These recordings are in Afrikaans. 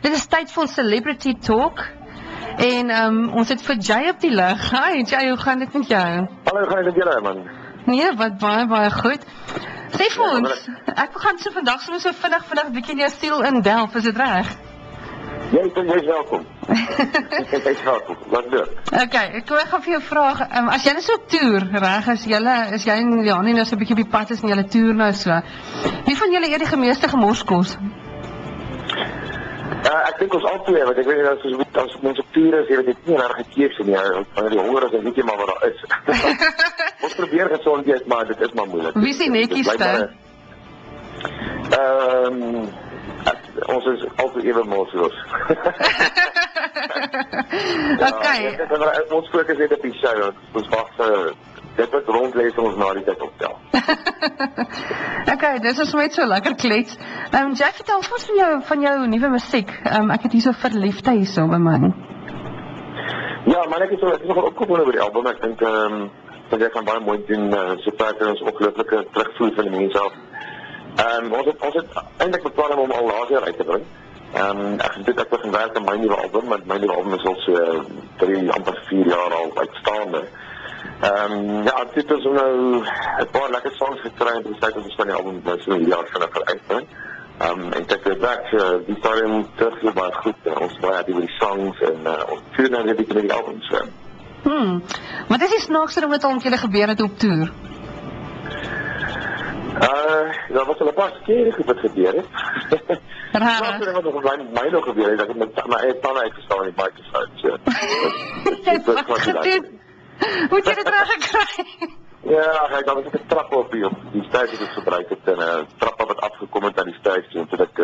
Dit is tyd vir ons Celebrity Talk. En ons het vir Jay op die lig. Hi Jay, hoe gaan dit met jou? Hallo, gaan dit met julle man? Nee, wat baie goed. Sê vir ons, ek gaan so vandag so vinnig 'n bietjie in jou siel indelf, is dit reg? Ja, jy is welkom. Jy is welkom, wat doen? Okay, ek gaan vir jou vra, as jy nou so op toer, reg, as jy en Janie nou so 'n bietjie op die pad is en julle toer nou so, wie van julle eet die meeste gemorskos? Ek dink ons albei, want ek weet nie, as mense op toer is, jy weet nie naar gekees nie, wanneer die honger is, en weet jy maar wat daar is. Ons probeer gesond eet, maar dit is maar moeilik. Wie is die netjieste? Ons is altyd ewe morsloos. Okay. Ons fokus net op die show, ons wag dit wat rondlees ons na die tyd optel. Okay, dis is net so lekker klets. Jay, vertel ons van jou nuwe musiek. Ek het hier so verliefde hierso by my. Ja, maar ek is nogal opgewonde oor die album. Ek dink dat jy gaan baie mooi doen, so praat ons ongelooflike terugvoer van die mense af. Ons het eintlik beplan om al laas jaar uit te bring. Ek begin werk aan my nuwe album, want my nuwe album is al so 3, amper 4 jaar al uitstaande. Dit is nou 'n paar lekker songs gekry en besluit ons van die album nou so 'n jaar vinniger uitbring. En Take It Back, die storie terug baie goed. Ons baie happy met die songs en ons vuur nou weer bietjie met die album so. Wat is die snaakste ding wat al met julle gebeur het op toer? Dat was al 'n paar keer wat gebeur het. Rare. Wat nog my nog gebeur het, dat ek met my eie tande uitgestaan in die bike gesit. So. Hoe het jy dit reg gekry? Ja, ek dan het 'n trap op die stage wat ek gebruik het en 'n trap wat afgekom het aan die stage en toe ek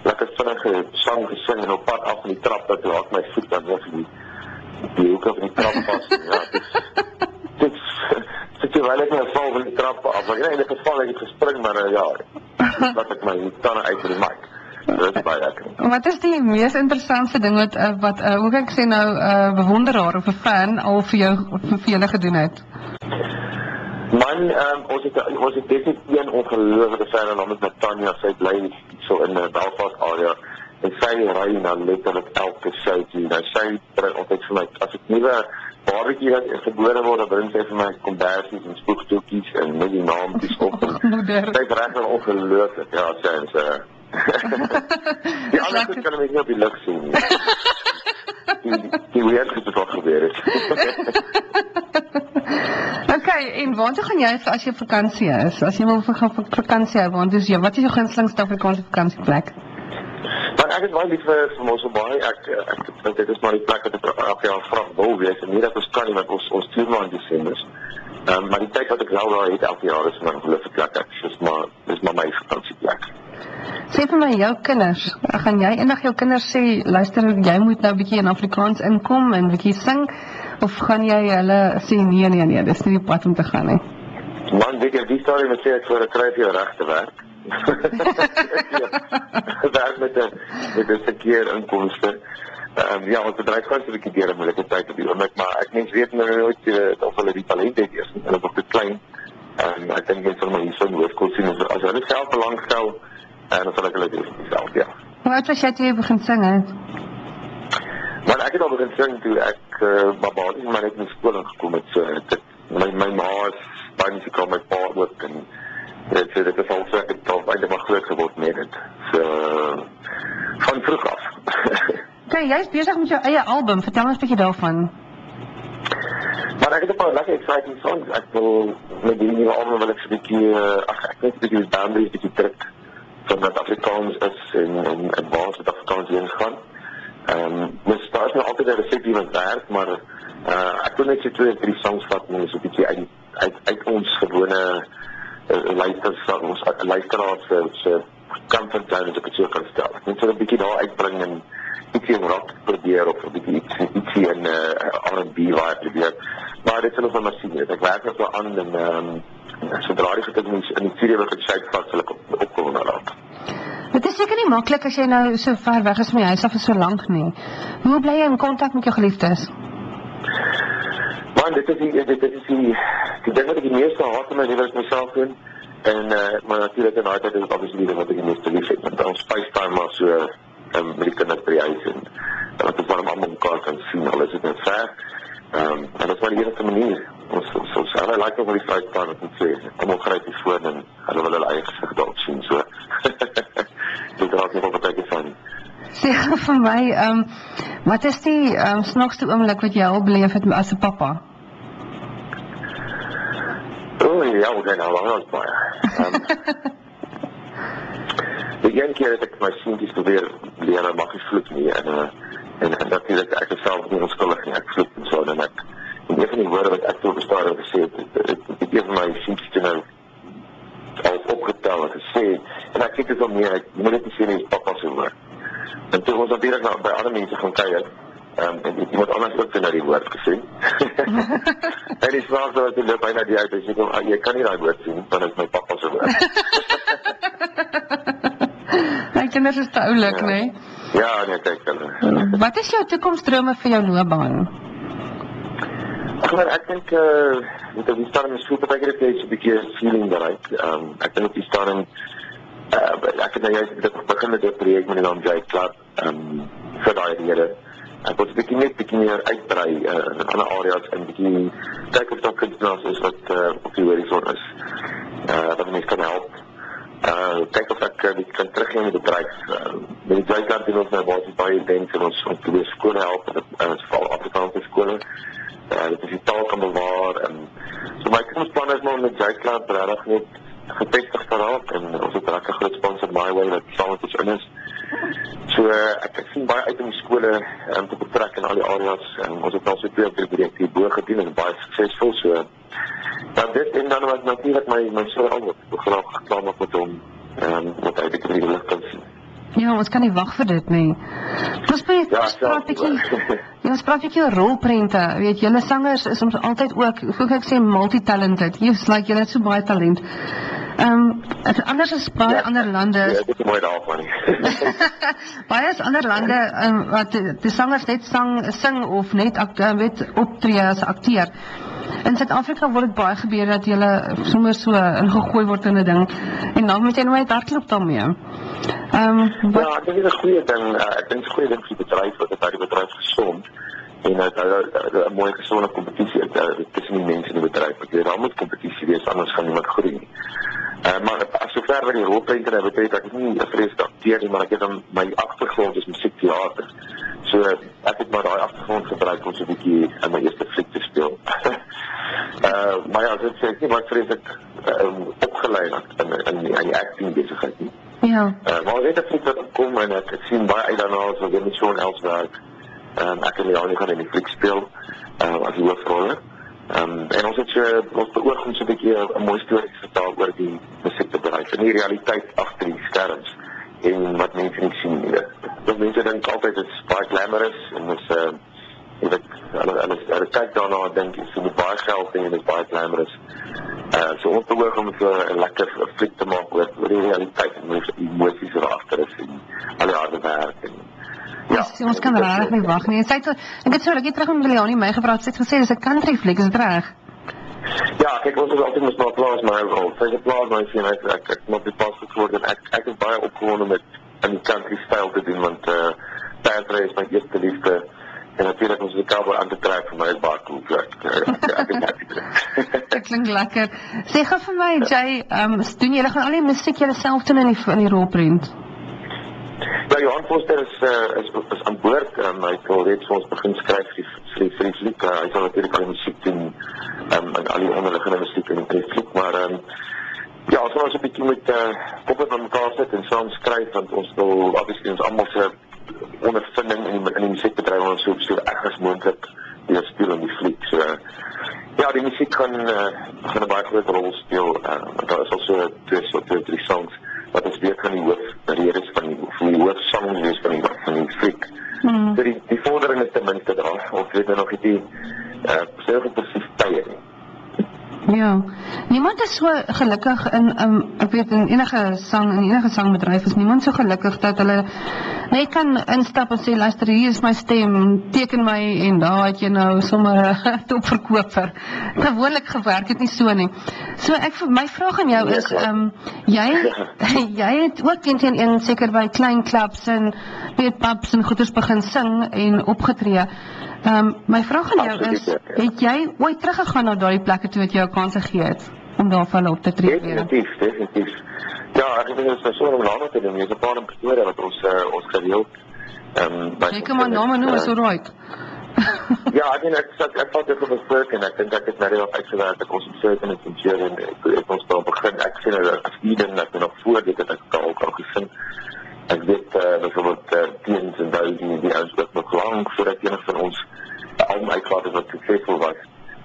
lekker vinnige sang gesing en op pad af van die trap dat raak my voet dan weg die hoek van die trap vas. Ja, dit terwyl ek nou val van die trap af. Ek in 'n geval ek het gespring maar laat ek my tande uit vir die mic. Dit is baie lekker. Wat is die mees interessante ding wat hoe kan ek sê nou bewonderaar of 'n fan al vir julle gedoen het? Man, ons het definitief een ongelooflike fan en naam is Natanja, sy bly so in die Belfast area en sy ry na letterlik elke show toe. Nou sy bring altyd vir my, as ek nuwe babatjie wat gebore word, dan bring sy vir my kombersies en spoegstoetjies en net die naampjies op. Sy is regtig ongelooflik, ja, sy is die ander goed kan ek nie op die lug sien nie. Die weird goed wat gebeur het. Okay, en waartoe gaan jy as jy op vakansie is? As jy wil gaan vakansie hou, wat is jou gunsteling Suid-Afrikaanse vakansieplek? Maar ek is baie lief vir Mosselbaai. Ek dink dit is maar die plek wat ek elke jaar graag wil wees en nie dat ons kan nie, want ons stuur maar in Desember. Maar die tyd wat ek wel daar het elke jaar is my ongelooflike plek. Dis maar my vakantieplek. Sê vir my, jou kinders, gaan jy eendag jou kinders sê, luister, jy moet nou 'n bietjie in Afrikaans inkom en 'n bietjie sing, of gaan jy hulle sê, nee, dis nie die pad om te gaan nie? Man, weet jy, die storie wat sê ek voor 'n kry vir jou regte werk. Werk met 'n verkeer inkomste. Ons bedryf gaan so 'n bietjie deur 'n moeilike tyd op die oomblik, maar ek mens weet nou nooit of hulle die talent het eers, hulle is nog te klein. Ek dink mense sal maar hier so in Hoofkop sien, as hulle self belangstel, en dan sal ek hulle doen self, ja. Hoe oud was jy toe jy begin sing, hè? Maar ek het al begin sing toe ek basies maar net in skool ingekom het, so my ma is baie musikaal, my pa ook, en dit is al so, ek het al eindelijk maar groot geword met dit, so van vroeg af. Okay, jy is besig met jou eie album, vertel ons 'n bietjie daarvan. Maar ek het 'n paar lekker exciting songs. Ek wil met die nuwe album wil ek so 'n bietjie ek weet 'n bietjie die boundaries bietjie druk van wat Afrikaans is en waar dit Afrikaans heen gaan. Dus daar is nou altyd 'n resepie wat werk, maar ek wil net so 2 of 3 songs vat en so 'n bietjie uit ons gewone luisteraars se comfort zone as ek dit so kan stel. Ek moet so 'n bietjie daar uitbring en ietsie in rock probeer of 'n bietjie ietsie in R&B vibe probeer. Maar dit is nog maar sien. Ek werk nog wel aan en sodra die goed in die studio wat ek shape vat, sal ek opkom raak. Dit is seker nie maklik as jy nou so ver weg is van jou huis af vir so lank nie. Hoe bly jy in kontak met jou geliefdes? Man, dit is die ding wat ek die meeste haat in my lewe is myself doen. Maar natuurlik in daai tyd is dit obviously wat ek die meeste lief het. Want ons FaceTime maar so met die kinders by die huis en dat ons waarom almal mekaar kan sien, al is dit net ver. En dat is maar die enigste manier. Ons like om die Vrystaat wat moet sê, almal gryp die foon en hulle wil hulle eie gesig dalk sien, so. Dit raak nie op 'n tydjie van. Sê vir my, wat is die snaakste oomblik wat jy al beleef het as 'n pappa? Ja, we zijn al lang aan het baaien. De ene keer dat ik mijn seentjes probeer leren, mag ik vloek niet. En natuurlijk, ik heb zelf niet onschuldig niet, ik vloek en zo. En in een van die woorden wat ik toen bestaan heb gezegd, ik heb mijn seentjes toen al opgeteld en gezegd. En ik kijk het wel meer, ik moet het niet zien als papa zo maar. En toen was natuurlijk bij andere mensen gaan kijken. En iemand anders ook naar die woord gezien. En die vraag dat hij er bijna die uit is, je kan niet dat woord zien, dan is mijn papa zo woord. Mijn kinders is te oulik, ja. Nee? Ja, nee, kijk wel. Wat is jouw toekomstdromen voor jouw loopbaan? Ik denk, op die stadium is goed, dat ik een beetje feeling bereik. Ik denk op die stadium, ik heb nou juist begin met dit project met die naam J Club, vir daai rede. Ek wil 'n bietjie meer uitbrei in ander areas en bietjie kyk of daar kunstenaars is wat op die horison is. Wat mense kan help. Kyk of ek kan teruggaan in die bedryf. Met die J-Club doen ons nou basies baie events en ons probeer skole help en ons val Afrikaanse skole. Dit is die taal kan bewaar en so my kunsplan is maar om met J-Club regtig net gevestig te raak en ons het regtig 'n groot sponsor My Way wat saam met ons in is. So ek sien baie uit om die skole te betrek in al die areas en ons het al so 2 of 3 projekte hierbo gedoen en baie suksesvol so. Dan dit en dan wat natuurlik my so al wat graag geklaar maak met hom wat hy die lig kan sien. Ja, ons kan nie wag vir dit nie. Ons praat 'n bietjie rolprente. Weet julle sangers is soms altyd ook, hoe ek sê, multi-talented. Julle het so baie talent. Anders as baie ander lande. Ja, dit is mooi daarvan. Baie as ander lande wat die sangers net sing of net optree as akteur. In Suid-Afrika word dit baie gebeur dat jy sommer so ingegooi word in 'n ding en dan moet jy net hardloop daarmee. Ja, ek dink dit is 'n goeie ding. Ek dink dit is 'n goeie ding vir die bedryf wat dit by die bedryf gesond en 'n mooi gesonde kompetisie tussen die mense in die bedryf. Daar moet kompetisie wees, anders gaan niemand groei nie. Maar as sover wat die rolprente nou betref, ek is nie 'n vreesde akteur nie, maar ek het dan my agtergrond is musiekteater. So ek het maar daai agtergrond gebruik om so 'n bietjie in my eerste fliek te speel. Maar ja, dit sê ek nie wat vreeslik opgelei in die acting besigheid nie. Ja. Maar weet ek wat kom en ek sien baie uit daarna as ek met Sean Els werk. Ek en Leonie gaan in die fliek speel as die hoofrolle. En ons het ons beoog om so 'n bietjie 'n mooi storie te vertel oor die musiekbedryf en die realiteit agter die skerms en wat mense nie sien nie. Want mense dink altyd dit is baie glamorous en dis jy weet hulle kyk daarna en dink jy sien baie geld en dit is baie glamorous. So ons beoog om so 'n lekker fliek te maak oor die realiteit en die emosies wat agter is en al die harde werk en ja, ons kan regtig nie wag nie. Ek het so rukkie terug met Leonie my gevra, sy het gesê dis 'n country fliek, is dit reg? Ja, kyk ons is altyd mos maar plaas my rol. Sy het plaas my sien ek moet die pas geword en ek is baie opgewonde met in die country style te doen want country is my eerste liefde en natuurlik ons die cowboy aan te trek vir my is baie cool. Dit klink lekker. Sê gou vir my Jay, doen julle gaan al die musiek julle self doen in die rolprent? Ja, Johan Foster is aan boord. Hy het al reeds vir ons begin skryf vir die fliek. Hy sal natuurlijk al die muziek doen en al die onderliggende muziek in die fliek. Maar ja, ons gaan ons 'n bietjie met koppe van mekaar sit en saam skryf, want ons wil obviously ons almal se ondervinding in die muziekbedryf ons so erg as moontlik weer speel in die fliek. So ja, die muziek gaan 'n baie groot rol speel. Daar is al so 2 of 3 songs wat ons weet van die hoofredes van die hoofsongs wees van die fliek. So die vordering is ten minste daar, of weet nog die selfe presies tye nie. Ja, niemand is so gelukkig ek weet in enige sangbedryf is niemand so gelukkig dat hulle net kan instap en sê, luister, hier is my stem, teken my en daar het jy nou sommer 'n topverkoper. Gewoonlik gewerk het nie so nie. So my vraag aan jou is, jy het ook een seker by klein clubs en weet pubs en goeders begin sing en opgetree. My vraag aan jou is, het jy ooit teruggegaan na daardie plekke toe wat jy 'n kans gegee het om daar vir hulle op te tree? Definitief. Ja, ek dink dit is so 'n name te doen. Jy het 'n paar in Pretoria wat ons gereeld jy kan maar name noem, is alright. Ja, ek vat dit op 'n stuk en ek dink ek het nou uitgewerk dat ons in Certain en Sincere en ek ons daar begin. Ek sien dat as Eden ek nog voor dit het ek al gesien. Ek weet byvoorbeeld teens en duisende die ouens wat nog lank voordat enig van ons album uitgehaal het wat suksesvol was.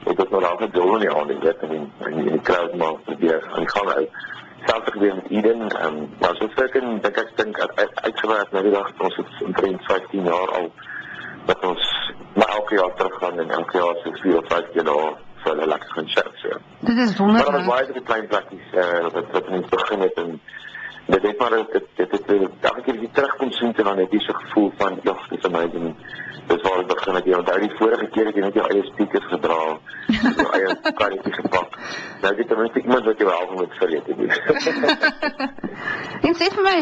Ek het nog altyd deel nie aan dit en die crowd maar probeer aan die gang hou. Selfs gebeur met Eden, maar so ek dink uitgewerk na die dag het ons omtrent 15 jaar al dat ons maar elke jaar teruggaan en elke jaar so 4 of 5 keer daar vir hulle lekker gaan show. Dit is wonderlik. Maar dat was baie die klein plekkies wat in begin het en dit het maar elke keer die terugkom sien te dan het jy so gevoel van ja, dit is amazing. Dis waar ek begin het jy onthou die vorige keer het jy net jou eie speakers gedra, jou eie karretjie gepak. Nou dit is iemand wat jou help met verleer te doen. En sê vir my,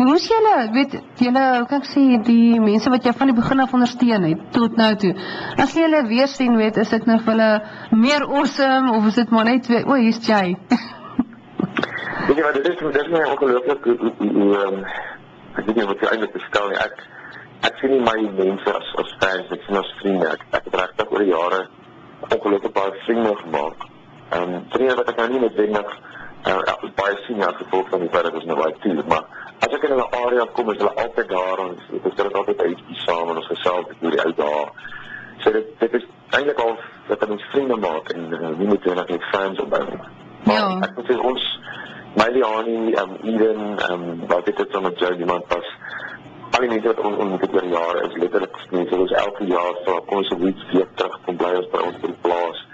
hoe is julle, hoe kan ek sê, die mense wat jy van die begin af ondersteun het, tot nou toe, as jy hulle weer sien, is dit nou vir hulle meer awesome, of is dit maar net weer, hier's jy? Weet jy wat, dit is my ongelooflik, ek weet nie wat jy eindelijk bestel nie, ek sien nie my mense as fans, ek sien as vriende, ek het regtig oor die jare ongelooflik baie vriende gemaak, vriende wat ek nou nie noodwendig baie sien as gevolg van die feit dat ons nou baie toe, maar as ek in hulle area kom, is hulle altyd daar, en ons het altyd uitkie saam, en ons gesels met die uit daar, so dit is eindelijk al dat ons vriende maak, en nie moet wenig net fans opbouw, maar ek moet sê, ons Myliani, Eden, wat dit het met jou iemand was, al die mense wat ons ontmoet het oor jare is letterlik mense, ons elke jaar kom ons 'n week terug, kom bly ons by ons by die plaas,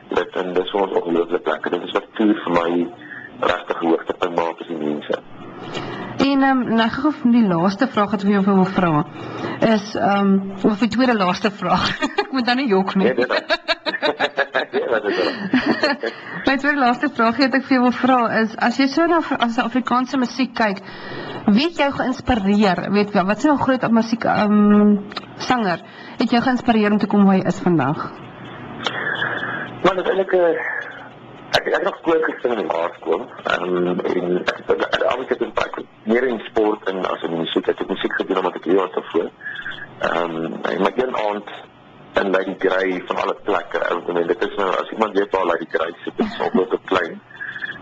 en dit is vir ons ongelooflik lekker, dit is wat toer vir my regtig hoogtepunt maak as die mense. En nou gou die laaste vraag wat ek vir jou wil vra, is, of die tweede laaste vraag, ek moet dan nie jok nie. My tweede laaste vraag wat ek vir jou wil vra is, as jy so na Afrikaanse musiek kyk, wie het jou geïnspireer, wat is nou groot musiek sanger, het jou geïnspireer om te kom waar jy is vandag? Maar natuurlijk, ek het nog skool gesing in die laerskool, en ek het meer in sport en as in muziek, ek het muziek gedoen omdat ek heel was daarvoor. Maar een aand in Lady Grey van alle plekke, dit is nou, as iemand weet waar Lady Grey sit, dit is ongelooflik klein,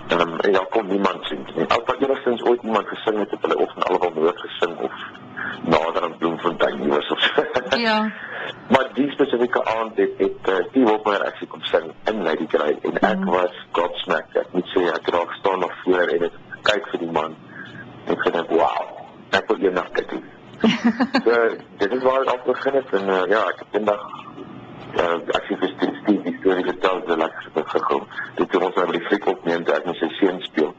en daar kom niemand sien. As wat enigstens ooit iemand gesing het, het hulle of in allemaal nooit gesing, of nader aan Bloemfontein was of so. Ja. Maar die specifieke aand het die Wolfmeyer actually kom sing in Lady Grey, en ek was gobsmacked, ek moet sê, ek raak staan nog voor, en ek kyk vir die man, en ek gedink, wauw, ek wil eendag kyk doen. So, dit is waar het al begin het, en ek het eendag, ek sê vir Steve die story vertel, dit lekker gegaan, dit ons nou by die fliek opneem, toe ek met sy seun speel.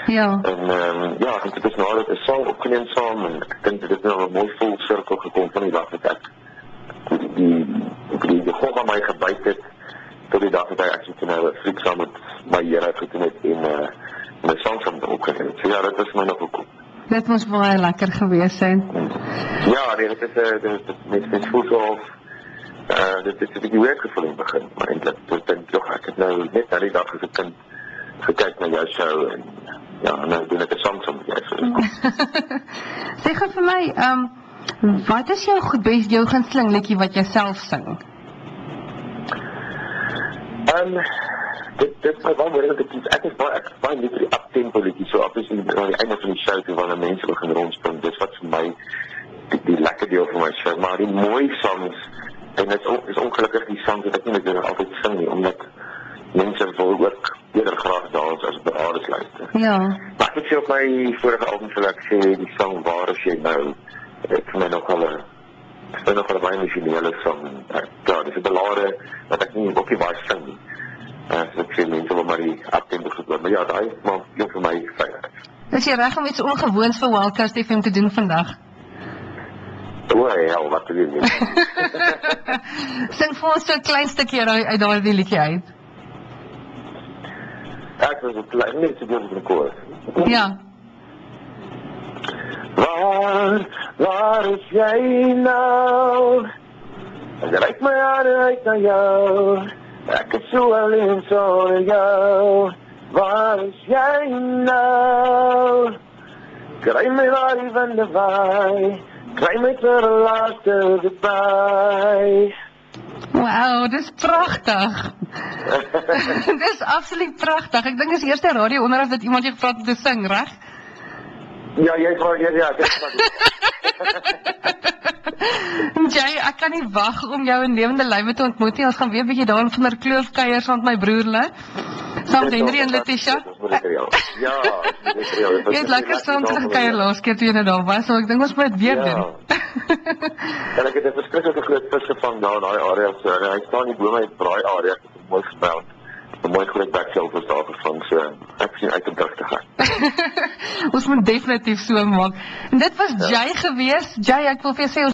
Ja. En en dit is nou dat 'n song opgeneem saam, en ek dink dit is nou 'n mooi vol cirkel gekom van die dag dat ek die God aan my gebyt het, tot die dag dat hy actually nou 'n fliek saam met my Here gedoen het, en my song saam opgeneem het. So ja, dit is my nog gekom. Dit moes baie lekker gewees zijn. Ja, dit is mens voel so of dit is 'n bietjie weird gevoel in die begin, maar eintlik, ek dink ek het nou net na die dag as 'n kind gekyk na jou show, en nou doen ek 'n song saam met jou, so dis goed. Sê gou vir my, wat is jou gunsteling liedjie wat jy self sing? Dit is my baie moeilik te kies. Ek is baie lief vir die up-tempo liedjies, so obviously aan die einde van die show toe wanneer mense begin rondspring, dis wat vir my die lekker deel van my show, maar die mooi songs, en dit is ongelukkig die songs wat ek nie meer altyd sing nie, omdat mense wil ook eerder graag dans as beraders luister. Ja. Maar ek het sê op my vorige album sal ek sê, die song Waar is jy nou, het vir my nogal 'n baie emosionele song. Ja, dis 'n ballade wat ek nie ook nie baie sing nie. So ek sê mense wil maar die up-tempo gebeur, maar ja, daai maak vir my veilig. Is jy reg om iets ongewoons vir Wildcast FM te doen vandag? O, hel, wat te doen nie. Sing vir ons so 'n klein stukkie uit daardie liedjie uit. Ek was op klein, net so goed as 'n koor. Ja. Waar is jy nou? Ek reik my hande uit na jou. Ek is so alleen sonder jou. Waar is jy nou? Kry my waar die winde waai. Kry my vir die laaste goodbye. Wow, dis pragtig. Dis absoluut pragtig. Ek dink dis die eerste radio onderhoud dat iemand jou gevra het om te sing, reg? Ja, jy vra ja, ek is Jay, ek kan nie wag om jou in lewende lywe te ontmoet nie. Ons gaan weer 'n bietjie daar in van der Kloof kuier saam met my broerle. Saam met Henry en Letitia. Ja, jy het lekker saam te gekuier laas keer toe jy daar was, so ek dink ons moet dit weer doen. En ek het 'n verskriklike groot vis gevang daar in daai area, so hy staan nie bo my braai area, dit is mooi gespel. 'n Mooi groot bakself is daar gevang, so ek sien uit om terug te gaan. Ons moet definitief so maak. En dit was Jay gewees. Jay, ek wil vir jou sê